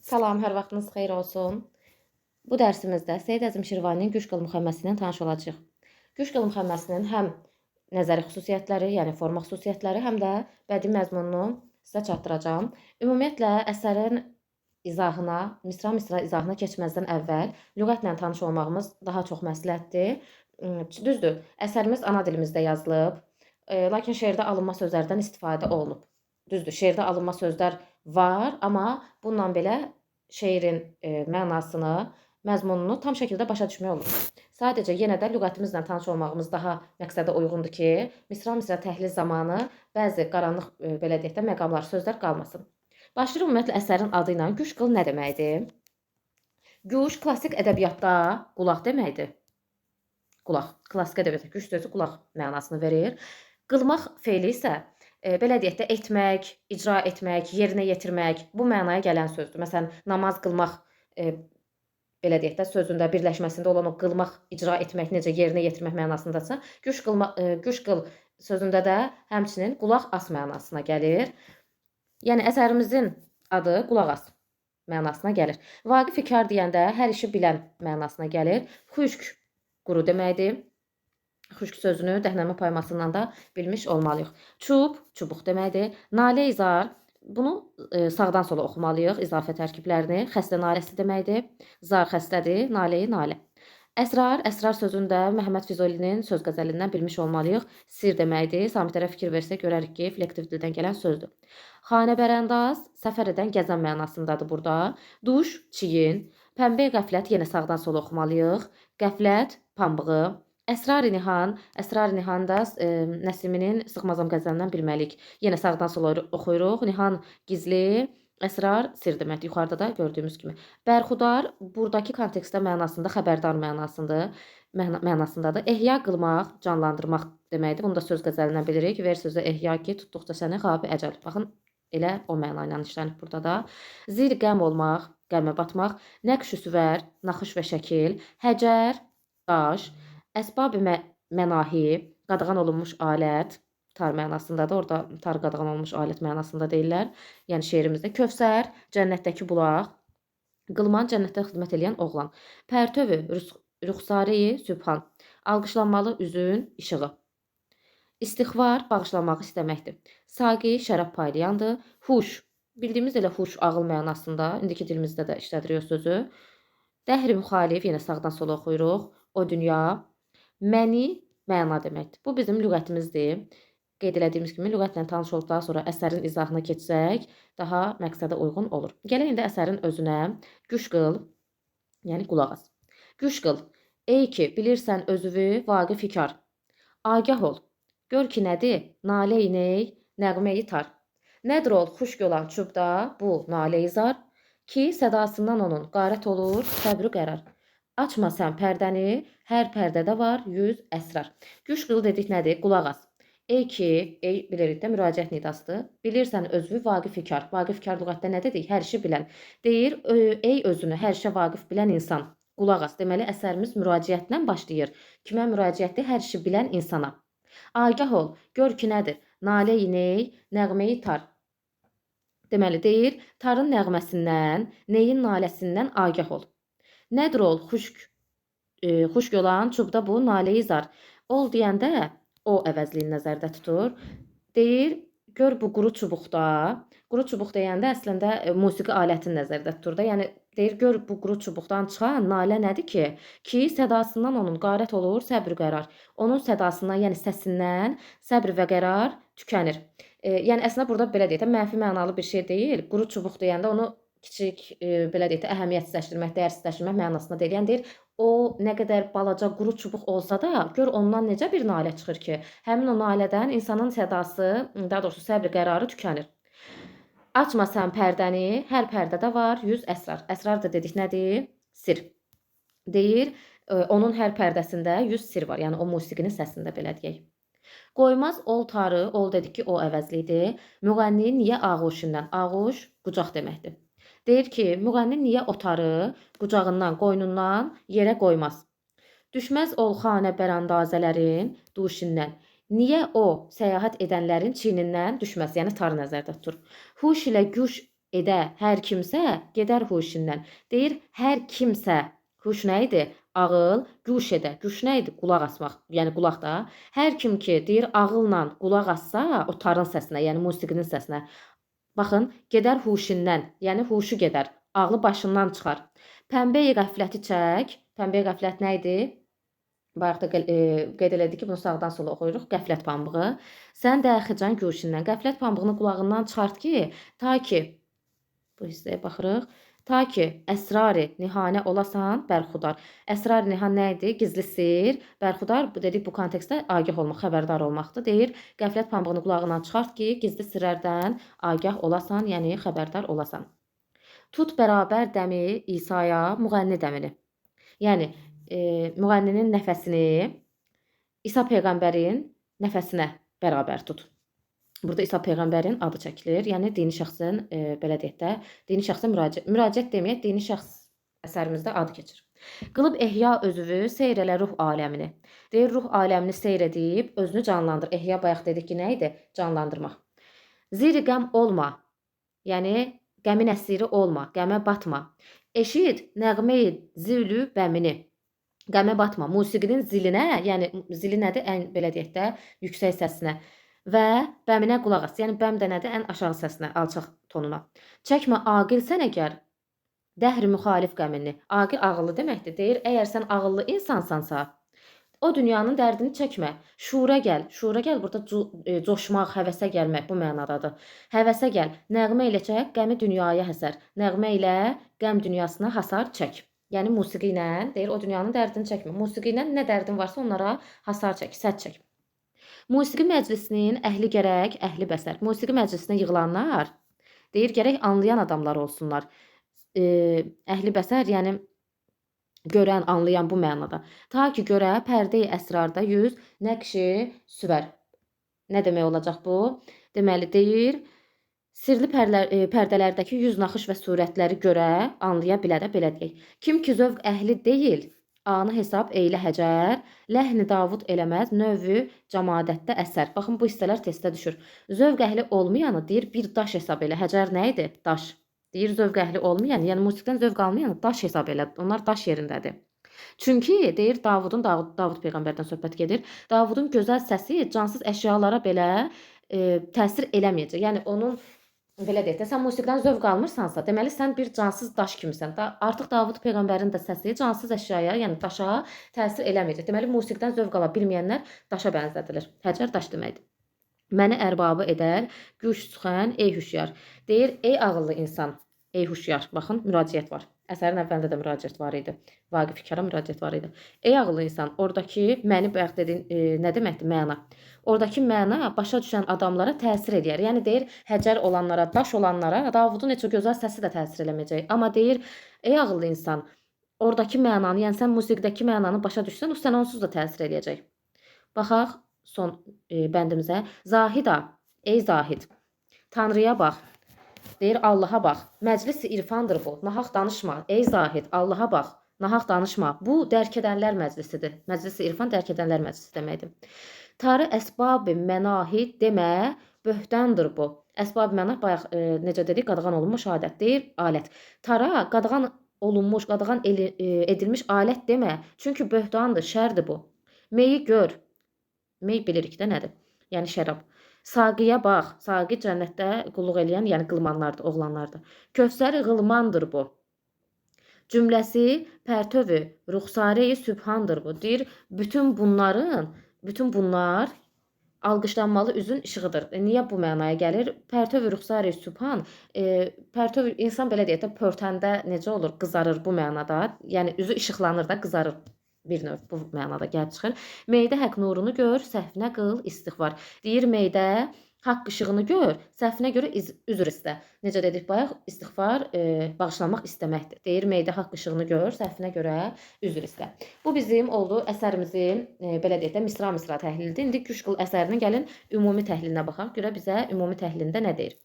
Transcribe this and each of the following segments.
Salam, hər vaxtınız xeyir olsun. Bu dərsimizdə Seyid Əzim Şirvaninin Güş qıl müxəmməsindən tanış olacağıq. Güş qıl müxəmməsinin həm nəzəri xüsusiyyətləri, yəni forma xüsusiyyətləri, həm də bədii məzmununu sizə çatdıracağam. Ümumiyyətlə, əsərin izahına, misra-misra izahına keçməzdən əvvəl lüğətlə tanış olmağımız daha çox məsləhətdir. Düzdür, əsərimiz ana dilimizdə yazılıb, lakin şeirdə alınma sözlərdən istifadə olunub. Düzdür, şeirdə alınma sözlər var, amma bununla belə şeirin mənasını, məzmununu tam şəkildə başa düşmək olur. Sadəcə yenə də lüğətimizlə tanış olmağımız daha məqsədə uyğundur ki, misra-misra təhlil zamanı bəzi qaranlıq belə deyək də məqamlar, sözlər qalmasın. Başlayırıq ümumiyyətlə əsərin adı ilə. Güş qıl nə deməkdir? Güş klassik ədəbiyyatda qulaq deməkdir. Qulaq. Klassik ədəbiyyatda güş sözü qulaq mənasını verir. Qılmaq feili isə belə deyək də etmək, icra etmək, yerinə yetirmək bu mənaya gələn sözdür. Məsələn, namaz qılmaq belə deyək də sözündə birləşməsində olan o qılmaq, icra etmək, necə yerinə yetirmək mənasındadsa, güş qıl sözündə də həmçinin qulaq as mənasına gəlir. Yəni əsərimizin adı qulaq as mənasına gəlir. Vaqif ikar deyəndə hər işi bilən mənasına gəlir. Xüşk quru deməkdir. Xüşk sözünü dəhnəmə paymasından da bilmiş olmalıyıq. Çub, çubuq deməkdir. Nalə izar, bunu sağdan sola oxumalıyıq, izafə tərkiblərini. Xəstə naləsi deməkdir. Zar xəstədir, naləyi nalə. Əsrar, əsrar sözündə Məhəmməd Füzulinin söz qəzəlindən bilmiş olmalıyıq. Sir deməkdir. Samitlərə fikir versək görərik ki, flektiv dildən gələn sözdür. Xanəbərándaz, səfər edən, gəzən mənasındadır burada. Duş, çiyin. Pəmbə qəflət, yenə sağdan sola oxumalıyıq. Qəflət, pambığı. Əsrar-i Nihan, Əsrar-i Nihan da Nəsiminin Sıxmazam qəzəlindən bilməliyik. Yenə sağdan sola oxuyuruq. Nihan gizli, əsrar sir deməkdir. Yuxarıda da gördüyümüz kimi. Bərxudar buradakı kontekstdə mənasında xəbərdar mənasındadır. Ehya qılmaq, canlandırmaq deməkdir. Bunu da söz qəzəlindən bilirik. Ver sözə ehya ki, tutduqca səni xabi əcəl. Baxın, elə o məna ilə işlənib burada da. Zir qəm olmaq, qəmə batmaq. Nəqş-ü süvər, naxış və şəkil. Həcər, daş. Əsbab-ı mənahi, qadağan olunmuş alət, tar mənasındadır. Orada tar qadağan olunmuş alət mənasında deyirlər. Yəni şeirimizdə Kövsər, cənnətdəki bulaq, qılman cənnətdə xidmət edən oğlan. Pərtövü, rüxsari, sübhan, alqışlanmalı üzün işığı. İstixvar, bağışlamaq istəməkdir. Saqi, şərab paylayandır. Huş, bildiyimiz elə huş, ağıl mənasında, indiki dilimizdə də işlədirik o sözü. Dəhri müxalif, yenə sağdan sola oxuyuruq. O dünya. Məni məna deməkdir. Bu bizim lüğətimizdir. Qeyd elədiyimiz kimi lüğətlə tanış olub daha sonra əsərin izahına keçsək daha məqsədə uyğun olur. Gələk indi əsərin özünə. Güş qıl, yəni qulaq as. Güş qıl, ey ki bilirsən özüvü vaqif ikar. Agah ol, gör ki nədir, nalə inək, nəğmə-i tar. Nədir ol xuşk olan çubda bu nalə izar ki sədasından onun qarət olur səbri qərar. Açma sən pərdəni, hər pərdədə var 100 əsrar. Güş qıl dedik nədir? Qulaq as. Ey ki, ey bilirik də müraciət nidasıdır. Bilirsən özü vaqif ikar. Vaqif ikar lüğətdə nə dedik? Hər işi bilən. Deyir, ey özünü hər işə vaqif bilən insan. Qulaq as. Deməli əsərimiz müraciətlə başlayır. Kimə müraciətdir? Hər işi bilən insana. Agah ol, gör ki nədir? Nalə inək, nəğməyi tar. Deməli deyir, tarın nəğməsindən, neyin naləsindən agah ol. Nədir ol xuşk olan çubda bu nalə-i zar. Ol deyəndə o əvəzliyi nəzərdə tutur. Deyir, gör bu quru çubuqda. Quru çubuq deyəndə əslində musiqi alətini nəzərdə tutur da. Yəni deyir, gör bu quru çubuqdan çıxan nalə nədir ki sədasından onun qarət olur səbr qərar. Onun sədasından, yəni səsindən səbr və qərar tükənir. Yəni əslində burada belə deyək də mənfi mənalı bir şey deyil. Quru çubuq deyəndə onu kiçik, belə deyək də, əhəmiyyətsizləşdirmək, dəyərsizləşdirmək mənasında deyil. Yəni deyir, o nə qədər balaca quru çubuq olsa da, gör ondan necə bir nalə çıxır ki, həmin o nalədən insanın sədası, daha doğrusu səbr qərarı tükənir. Açma sən pərdəni, hər pərdədə var 100 əsrar. Əsrar da dedik nədir? Sir. Deyir, onun hər pərdəsində 100 sir var. Yəni o musiqinin səsində belə deyək. Qoymaz ol tarı, ol dedik ki, o əvəzlidir. Müğənni niyə ağuşundan? Ağuş, qucaq deməkdir. Deyir ki, müğənni niyə otarı qucağından, qoynundan yerə qoymaz? Düşməz ol xanə bərandazələrin duşindən. Niyə o səyahət edənlərin çiynindən düşməz? Yəni tar nəzərdə tutur. Huş ilə güş edə hər kimsə gedər huşindən. Deyir, hər kimsə. Huş nə idi? Ağıl, güş edə. Güş nə idi? Qulaq asmaq. Yəni qulaq da. Hər kim ki deyir ağılla qulaq assa o tarın səsinə, yəni musiqinin səsinə. Baxın, gedər huşindən, yəni huşu gedər. Ağlı başından çıxar. Pəmbəyi qəfləti çək. Pəmbəyi qəflət nə idi? Bayaq da qeyd elədik ki, bunu sağdan sola oxuyuruq. Qəflət pambığı. Sən də xican güşündən. Qəflət pambığını qulağından çıxart ki, ta ki bu hissəyə baxırıq. Ta ki əsrarı nihanə olasan bərxudar. Əsrar nihan nə idi? Gizli sir. Bərxudar bu dedik bu kontekstdə agah olmaq, xəbərdar olmaqdır. Deyir, qəflət pambığını qulağından çıxart ki, gizli sirlərdən agah olasan, yəni xəbərdar olasan. Tut bərabər dəmi İsa'ya müğənni dəmini. Yəni müğənninin nəfəsini İsa peyğəmbərin nəfəsinə bərabər tut. Burada İsa peyğəmbərin adı çəkilir. Yəni dini şəxsin belə deyək də, dini şəxsə müraciət deməyək, dini şəxs əsərimizdə adı keçir. Qılıb ehya özünü seyr elə ruh aləmini. Deyir, ruh aləmini seyr edib özünü canlandır. Ehya bayaq dedik ki, nə idi? Canlandırmaq. Ziri qəm olma. Yəni qəmin əsiri olma, qəmə batma. Eşid nəğməyi zülü bəmini. Qəmə batma. Musiqinin zilinə, yəni zili nədir? Ən belə deyək də, yüksək səsinə və bəminə qulaq as. Yəni bəm də nədir? Ən aşağı səsinə, alçaq tonuna. Çəkmə aqil sən əgər dəhr müxalif qəmini. Aqil ağıllı deməkdir. Deyir, əgər sən ağıllı insansansa, o dünyanın dərdini çəkmə. Şura gəl. Şura gəl burada coşmaq, həvəsə gəlmək bu mənadadır. Həvəsə gəl. Nəğmə ilə çək, qəmi dünyaya həsər. Nəğmə ilə qəm dünyasına hasar çək. Yəni musiqi ilə deyir, o dünyanın dərdini çəkmə. Musiqi ilə nə dərdin varsa onlara hasar çək, sədd çək. Musiqi məclisinin əhli gərək, əhli bəsər. Musiqi məclisinə yığılanlar deyir, gərək anlayan adamlar olsunlar. Əhli bəsər, yəni görən, anlayan bu mənada. Ta ki görə pərdə-i əsrarda yüz nəqşi süvər. Nə demək olacaq bu? Deməli deyir, sirli pərdələrdəki yüz naxış və surətləri görə anlaya bilə də belə deyək. Kim ki zövq əhli deyil, anı hesab eylə həcər, ləhni Davud eləməz, növü camadətdə əsər. Baxın, bu hissələr testdə düşür. Zövq əhli olmayanı deyir, bir daş hesab elə. Həcər nə idi? Daş. Deyir, zövq əhli olmayan, yəni musiqidən zövq almayanı daş hesab elə. Onlar daş yerindədir. Çünki deyir, Davud peyğəmbərdən söhbət gedir. Davudun gözəl səsi cansız əşyalara belə təsir eləməyəcək. Yəni onun belə deyək də, sən musiqidən zövq almırsansa, deməli sən bir cansız daş kimisən. Artıq Davud peyğəmbərin də səsi cansız əşyaya, yəni daşa təsir eləməyəcək. Deməli musiqidən zövq ala bilməyənlər daşa bənzədilir. Həcər daş deməkdir. Məni ərbabı edər, güş sıxan, ey hüşyar. Deyir, ey ağıllı insan, ey hüşyar. Baxın, müraciət var. Əsərin əvvəlində də müraciət var idi. Vaqif İkara müraciət var idi. Ey ağıllı insan, oradakı məni bayaq dedin, nə deməkdir? Məna. Oradakı məna başa düşən adamlara təsir edir. Yəni deyir, həcər olanlara, daş olanlara Davudun heç o gözəl səsi də təsir eləməyəcək. Amma deyir, ey ağıllı insan, oradakı mənanı, yəni sən musiqidəki mənanı başa düşsən, o sənə onsuz da təsir eləyəcək. Baxaq son bəndimizə. Zahida, ey zahid, Tanrıya bax. Deyir, Allaha bax. Məclis-i irfandır bu. Nahaq danışma. Ey zahid, Allaha bax. Nahaq danışma. Bu dərk edənlər məclisidir. Məclis-i irfan dərk edənlər məclisi deməkdir. Tarı əsbab-ı mənahi demə, böhtandır bu. Əsbab-ı mənah bayaq necə dedik, qadağan olunmuş adət deyir, alət. Tara qadağan olunmuş, qadağan edilmiş alət demə. Çünki böhtandır, şərdir bu. Meyi gör. Mey bilirik də nədir? Yəni şərab. Saqiyə bax. Saqi cənnətdə qulluq eləyən, yəni qılmanlardır, oğlanlardır. Kövsəri qılmandır bu. Cümləsi pərtövü ruxsarəyi sübhandır bu. Deyir, bütün bunlar alqışlanmalı üzün işığıdır. Niyə bu mənaya gəlir? Pərtövü ruxsarəyi sübhan. Pərtöv insan belə deyək də pörtəndə necə olur? Qızarır bu mənada. Yəni üzü işıqlanır da, qızarır. Bir növ bu mənada gəlib çıxır. Meydə haqq nurunu gör, səhvinə qıl istiğfar. Deyir, meydə haqq işığını gör, səhvinə görə üzr istə. Necə dedik bayaq, istiğfar bağışlanmaq istəməkdir. Deyir, meydə haqq işığını gör, səhvinə görə üzr istə. Bu bizim oldu əsərimizin belə deyək də misra təhlilidir. İndi güş qıl əsərinin gəlin ümumi təhlilinə baxaq. Görə bizə ümumi təhlilində nə deyir?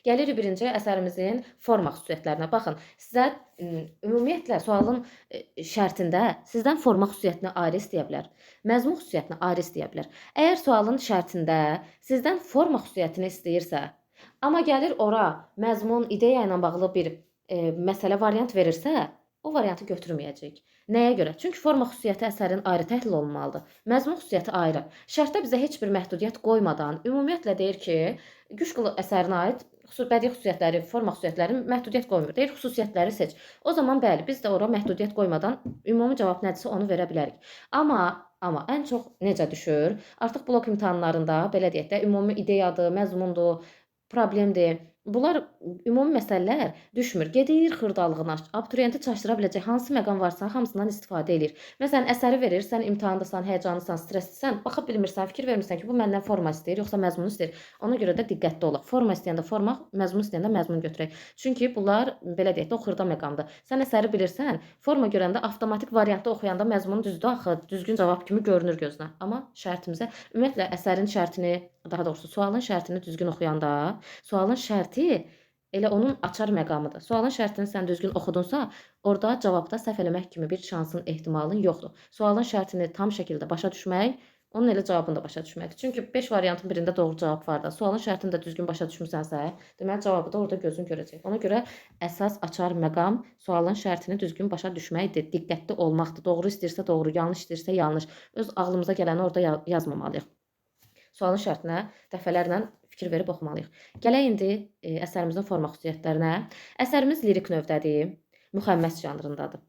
Gəlirik birinci əsərimizin forma xüsusiyyətlərinə. Baxın, sizə ümumiyyətlə sualın şərtində sizdən forma xüsusiyyətini ayrı istəyə bilər. Məzmun xüsusiyyətini ayrı istəyə bilər. Əgər sualın şərtində sizdən forma xüsusiyyətini istəyirsə, Amma gəlir ora məzmun, ideya ilə bağlı bir məsələ variant verirsə, o variantı götürməyəcəyik. Nəyə görə? Çünki forma xüsusiyyəti əsərin ayrı təhlil olunmalıdır. Məzmun xüsusiyyəti ayrı. Şərtdə bizə heç bir məhdudiyyət qoymadan, ümumiyyətlə deyir ki, Quşqulu əsərinə aid bədii xüsusiyyətləri, forma xüsusiyyətləri məhdudiyyət qoymur. Deyir xüsusiyyətləri seç. O zaman bəli, biz də ora məhdudiyyət qoymadan ümumi cavab nədirsə onu verə bilərik. Amma ən çox necə düşür? Artıq blok imtahanlarında belə deyək də, ümumi ideyadır, məzmundur, problemdir. Bunlar ümumi məsələlər düşmür. Gedir xırdalığına, abituriyenti çaşdıra biləcək hansı məqam varsa hamısından istifadə edir. Məsələn, əsəri verir, sən imtahandasan, həyəcanlısan, stresslisən, baxa bilmirsən, fikir vermirsən ki, bu məndən forma istəyir, yoxsa məzmun istəyir. Ona görə də diqqətli olaq. Forma istəyəndə forma, məzmun istəyəndə məzmun götürək. Çünki bunlar belə deyək də o xırda məqamdır. Sən əsəri bilirsən, forma görəndə avtomatik variantda oxuyanda məzmun düzdür axı, düzgün cavab kimi görünür gözünə. Amma şərtimizə ümumiyyətlə əsərin şərtini, daha doğrusu sualın şərtini düzgün oxuyanda, sualın şərti elə onun açar məqamıdır. Sualın şərtini sən düzgün oxudunsa, orada cavabda səhv eləmək kimi bir şansın, ehtimalın yoxdur. Sualın şərtini tam şəkildə başa düşmək, onun elə cavabını da başa düşməkdir. Çünki 5 variantın birində doğru cavab var da, sualın şərtini də düzgün başa düşmüsənsə, deməli cavabı da orada gözün görəcək. Ona görə əsas açar məqam sualın şərtini düzgün başa düşməkdir, diqqətli olmaqdır. Doğru istəyirsə doğru, yanlış istəyirsə yanlış. Öz ağlımıza gələni orada yazmamalıyıq. Sualın şərtinə dəfələrlə fikir verib oxumalıyıq. Gələk indi əsərimizin forma xüsusiyyətlərinə. Əsərimiz lirik növdədir, müxəmməs janrındadır.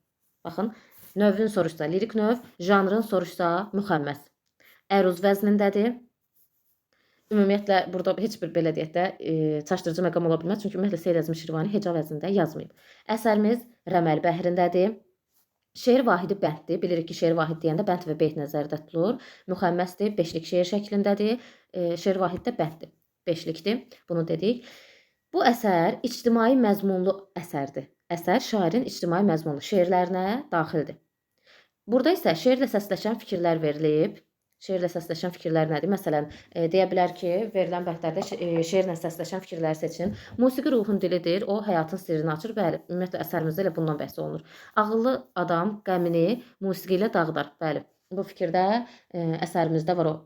Baxın, növün soruşsa lirik növ, janrın soruşsa müxəmməs. Əruz vəznindədir. Ümumiyyətlə, burada heç bir belə deyək də çaşdırıcı məqam ola bilməz. Çünki ümumiyyətlə Seyid Əzmi Şirvani heca vəznində yazmayıb. Əsərimiz rəməl bəhrindədir. Şeir vahidi bənddir. Bilirik ki, şeir vahid deyəndə bənd və beyt nəzərdə tutulur. Müxəmməsdir, beşlik şeir şəklindədir. Şeir vahid də bənddir, beşlikdir. Bunu dedik. Bu əsər ictimai məzmunlu əsərdir. Əsər şairin ictimai məzmunlu şeirlərinə daxildir. Burada isə şeirlə səsləşən fikirlər verilib. Şeirlə səsləşən fikirlər nədir? Məsələn, deyə bilər ki, verilən bəndlərdə şeirlə səsləşən fikirləri seçin. Musiqi ruhun dilidir, o həyatın sirrini açır. Bəli, ümumiyyətlə əsərimizdə elə bundan bəhs olunur. Ağıllı adam qəmini musiqi ilə dağıdar. Bəli, bu fikirdə əsərimizdə var o.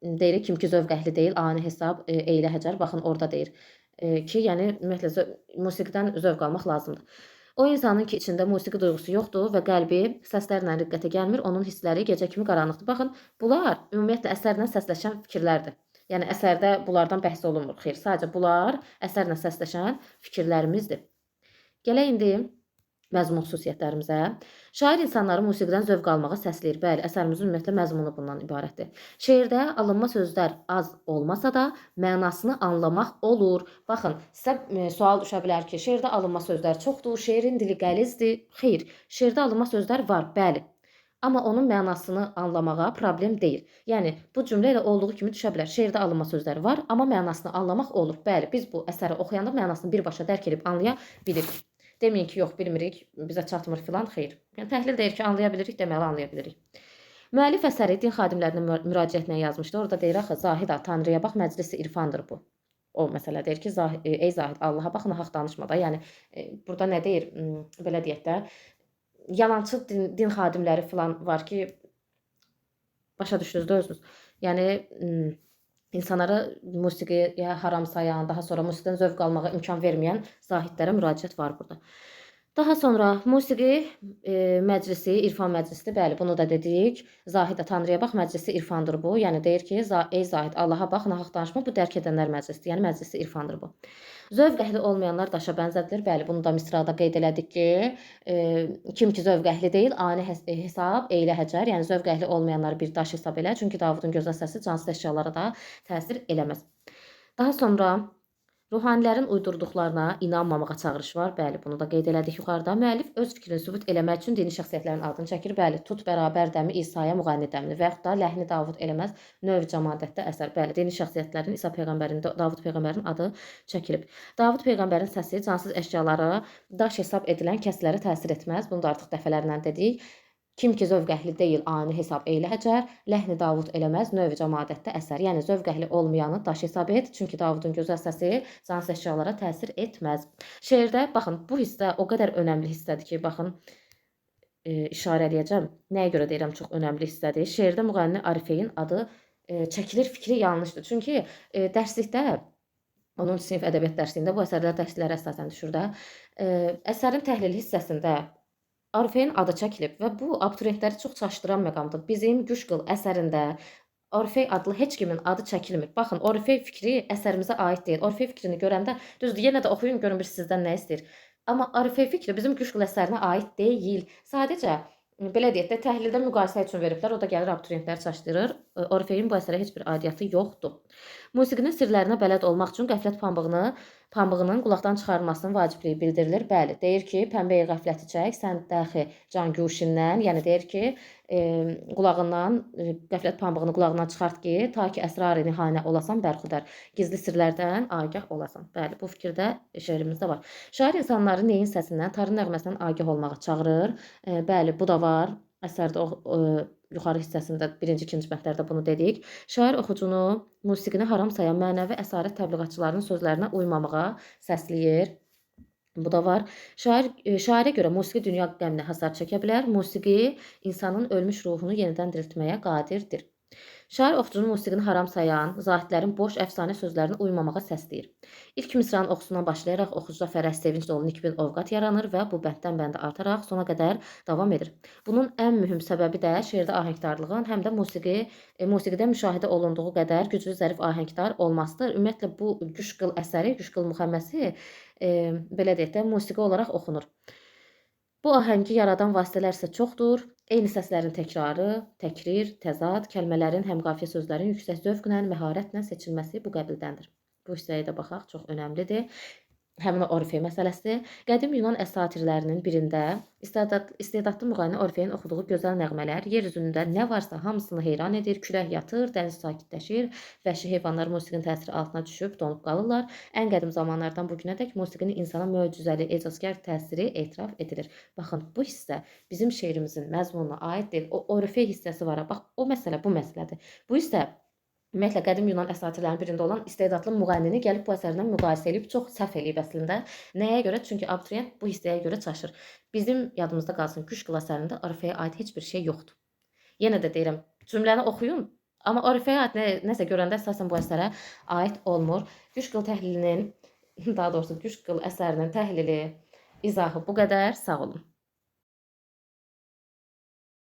Deyirik kim ki zövq əhli deyil, ani hesab, eylə həcər. Baxın, orada deyir ki, yəni ümumiyyətlə musiqidən zövq almaq lazımdır. O insanın ki, içində musiqi duyğusu yoxdur və qəlbi səslərlə riqqətə gəlmir, onun hissləri gecə kimi qaranlıqdır. Baxın, bunlar ümumiyyətlə əsərlə səsləşən fikirlərdir. Yəni əsərdə bunlardan bəhs olunmur. Xeyr, sadəcə bunlar əsərlə səsləşən fikirlərimizdir. Gələk indi məzmun xüsusiyyətlərimizə. Şair insanları musiqidən zövq almağa səsləyir. Bəli, əsərimizin ümumiyyətlə məzmunu bundan ibarətdir. Şeirdə alınma sözlər az olmasa da mənasını anlamaq olur. Baxın, sizə sual düşə bilər ki, şeirdə alınma sözlər çoxdur, şeirin dili qəlizdir. Xeyr, şeirdə alınma sözlər var, bəli. Amma onun mənasını anlamağa problem deyil. Yəni, bu cümlə ilə olduğu kimi düşə bilər. Şeirdə alınma sözlər var, amma mənasını anlamaq olur. Bəli, biz bu əsəri oxuyanda mənasını birbaşa dərk edib anlaya bilirik. Deməyin ki, yox, bilmirik, bizə çatmır filan, xeyr. Yəni, təhlil deyir ki, anlaya bilirik, deməli anlaya bilirik. Müəllif əsəri din xadimlərinə müraciətlə yazmışdı. Orada deyir, axı, Zahid, Tanrıya bax, məclisi irfandır bu. O məsələ deyir ki, ey Zahid, Allaha bax, nahaq danışma da. Yəni, burada nə deyir, belə deyək də, yalançı din xadimləri filan var ki, başa düşdünüz də özünüz. Yəni, insanlara musiqiyə haram sayan, daha sonra musiqidən zövq almağa imkan verməyən zahidlərə müraciət var burada. Daha sonra musiqi məclisi, irfan məclisidir. Bəli, bunu da dedik. Zahidə Tanrıya bax, məclisi irfandır bu. Yəni deyir ki, ey Zahid, Allaha bax, nahaq danışma, bu dərk edənlər məclisidir. Yəni məclisi irfandır bu. Zövq əhli olmayanlar daşa bənzədilir. Bəli, bunu da misrada qeyd elədik ki, kim ki zövq əhli deyil, ani hesab, eylə həcər. Yəni zövq əhli olmayanlar bir daş hesab elə. Çünki Davudun gözəl səsi cansız əşyalara da təsir eləməz. Daha sonra ruhanilərin uydurduqlarına inanmamağa çağırış var. Bəli, bunu da qeyd elədik yuxarıda. Müəllif öz fikrini sübut eləmək üçün dini şəxsiyyətlərin adını çəkir. Bəli, Tut bərabər dəmi İsa'ya müğənni dəmini və yaxud da Ləhni Davud eləməz növ cəmadətdə əsər. Bəli, dini şəxsiyyətlərin İsa peyğəmbərin, Davud peyğəmbərin adı çəkilib. Davud peyğəmbərin səsi cansız əşyalara, daş hesab edilən kəslərə təsir etməz. Bunu da artıq dəfələrlə dedik. Kim ki zövq əhli deyil, ani hesab eylə həcər, Ləhni Davud eləməz növ cəmadətdə əsər. Yəni zövq əhli olmayanı daş hesab et, çünki Davudun gözəl səsi cansız əşyalara təsir etməz. Şeirdə baxın, bu hissə o qədər önəmli hissədir ki, baxın, işarə eləyəcəm. Nəyə görə deyirəm çox önəmli hissədir? Şeirdə müğənni Arifeyin adı çəkilir, fikri yanlışdır. Çünki dərslikdə Onun sinif ədəbiyyat dərsində bu əsərlər dərslərə əsasən düşür də. Əsərin təhlil hissəsində Orfeyin adı çəkilib və bu abituriyentləri çox çaşdıran məqamdır. Bizim Güşqıl əsərində Orfey adlı heç kimin adı çəkilmir. Baxın, Orfey fikri əsərimizə aid deyil. Orfey fikrini görəndə, düzdür, yenə də oxuyun, görün bir sizdən nə istəyir. Amma Orfey fikri bizim Güşqıl əsərinə aid deyil. Sadəcə belə deyək də, təhlildə müqayisə üçün veriblər. O da gəlir abituriyentləri çaşdırır. Orfeyin bu əsərə heç bir aidiyyatı yoxdur. Musiqinin sirlərinə bələd olmaq üçün qəflət pambığının qulaqdan çıxarılmasının vacibliyi bildirilir. Bəli, deyir ki, pəmbəyə qəfləti çək, sən dəxi can guşindən, yəni deyir ki, qulağından qəflət pambığını qulağından çıxart ki, ta ki əsrar-ı nihanə olasan bərxudar, gizli sirlərdən agah olasan. Bəli, bu fikirdə şeirimizdə var. Şair insanları neyin səsindən, tarın nəğməsindən agah olmağa çağırır. Bəli, bu da var. Əsərdə yuxarı hissəsində 1-ci, 2-ci bəndlərdə bunu dedik. Şair oxucunu musiqini haram sayan mənəvi əsarət təbliğatçılarının sözlərinə uymamağa səsləyir. Bu da var. Şairə görə musiqi dünya qəminə hasar çəkə bilər. Musiqi insanın ölmüş ruhunu yenidən diriltməyə qadirdir. Şair oxucunun musiqini haram sayan, zahidlərin boş əfsanə sözlərinə uymamağa səsləyir. İlk misranın oxusundan başlayaraq oxucuda fərəh, sevinç dolu nikbin ovqat yaranır və bu bənddən bəndə artaraq sona qədər davam edir. Bunun ən mühüm səbəbi də şeirdə ahəngdarlığın, həm də musiqidə müşahidə olunduğu qədər güclü, zərif ahəngdar olmasıdır. Ümumiyyətlə bu Güşqıl əsəri, Güşqıl müxəmməsi belə deyək də musiqi olaraq oxunur. Bu ahəngi yaradan vasitələr isə çoxdur. Eyni səslərin təkrarı, təkrir, təzad, kəlmələrin həm qafiyə sözlərin yüksək zövqlə, məharətlə seçilməsi bu qəbildəndir. Bu hissəyə də baxaq, çox önəmlidir. Həmin Orfey məsələsi. Qədim Yunan əsatirlərinin birində istedadlı müğənni Orfeyin oxuduğu gözəl nəğmələr yer üzündə nə varsa hamısını heyran edir, külək yatır, dəniz sakitləşir, vəhşi heyvanlar musiqinin təsiri altına düşüb donub qalırlar. Ən qədim zamanlardan bu günədək musiqinin insana möcüzəli, ecazkar təsiri etiraf edilir. Baxın, bu hissə bizim şeirimizin məzmununa aid deyil. O Orfey hissəsi var. Bax, o məsələ bu məsələdir. Bu hissə ümumiyyətlə, qədim Yunan əsatirlərinin birində olan istedadlı müğənnini gəlib bu əsərlə müqayisə edib, çox səhv eləyib əslində. Nəyə görə? Çünki abituriyent bu hissəyə görə çaşır. Bizim yadımızda qalsın, Güşqıl əsərində Orfeyə aid heç bir şey yoxdur. Yenə də deyirəm, cümləni oxuyun, amma Orfeyə aid nəsə görəndə əsasən bu əsərə aid olmur. Güşqıl təhlilinin, daha doğrusu Güşqıl əsərinin təhlili, izahı bu qədər. Sağ olun.